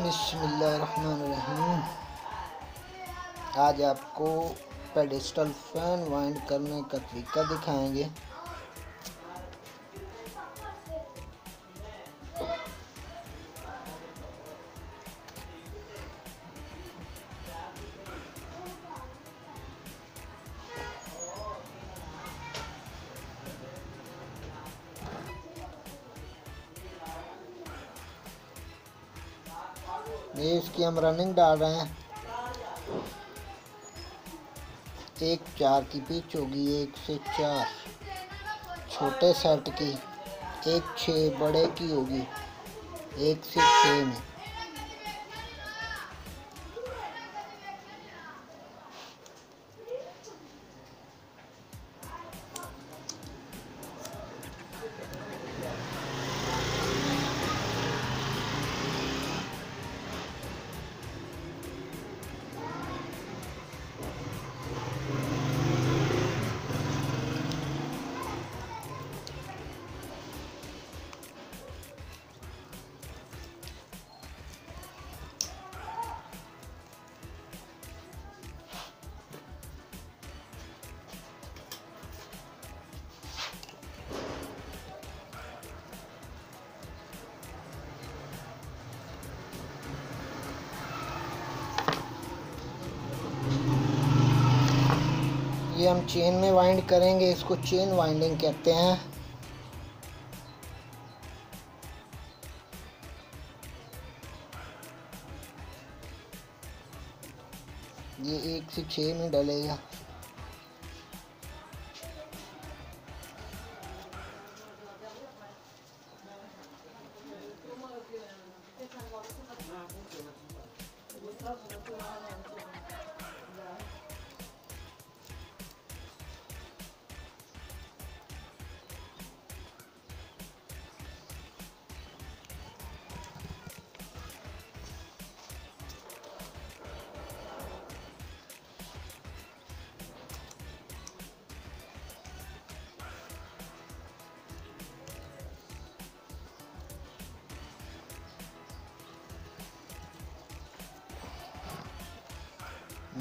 बिस्मिल्लाहिर्रहमानिर्रहीम। आज आपको पेडिस्टल फैन वाइंड करने का तरीका दिखाएंगे। ये इसकी हम रनिंग डाल रहे हैं। 1-4 की पिच होगी, 1 से 4 छोटे सेट की, 1-6 बड़े की होगी, 1 से 6 में। ये हम चेन में वाइंड करेंगे, इसको चेन वाइंडिंग कहते हैं। ये 1 से 6 में डलेगा।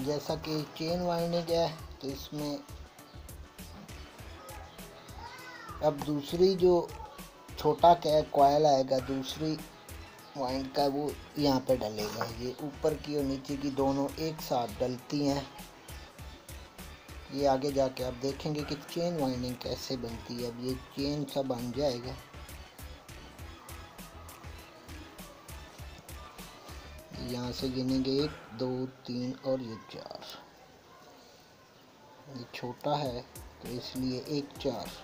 जैसा कि चेन वाइंडिंग है, तो इसमें अब दूसरी जो छोटा कॉयल आएगा दूसरी वाइंड का, वो यहाँ पे डलेगा। ये ऊपर की और नीचे की दोनों एक साथ डलती हैं। ये आगे जाके आप देखेंगे कि चेन वाइंडिंग कैसे बनती है। अब ये चेन सा बन जाएगा। यहाँ से गिनेंगे 1, 2, 3 और ये 4। ये छोटा है तो इसलिए 1, 4।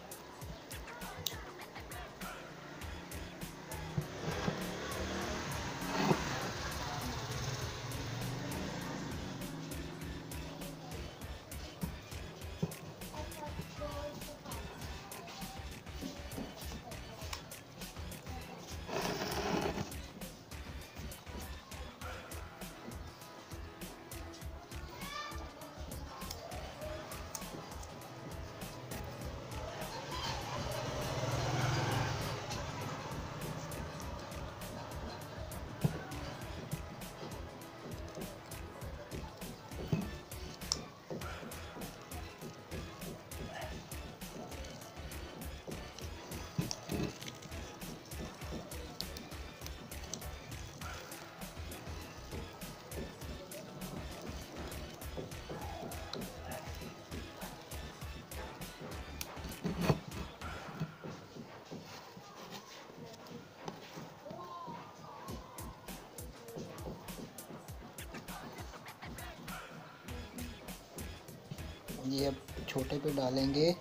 ये अब छोटे पे डालेंगे।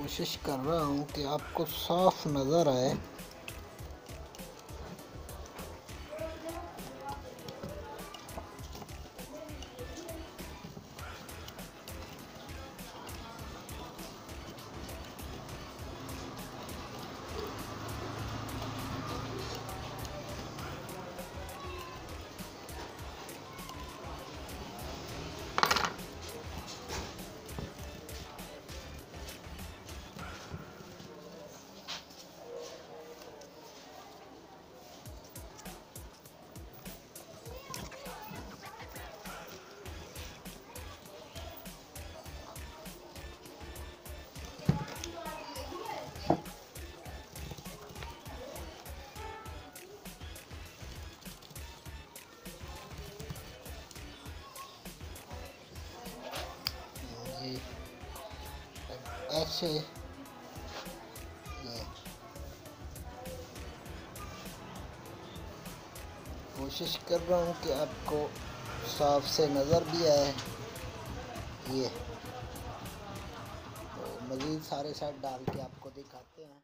कोशिश कर रहा हूँ कि आपको साफ नज़र आए। ये ऐसे ये कोशिश कर रहा हूँ कि आपको साफ से नज़र भी आए। ये तो मज़ीद सारे साइड डाल के आपको दिखाते हैं।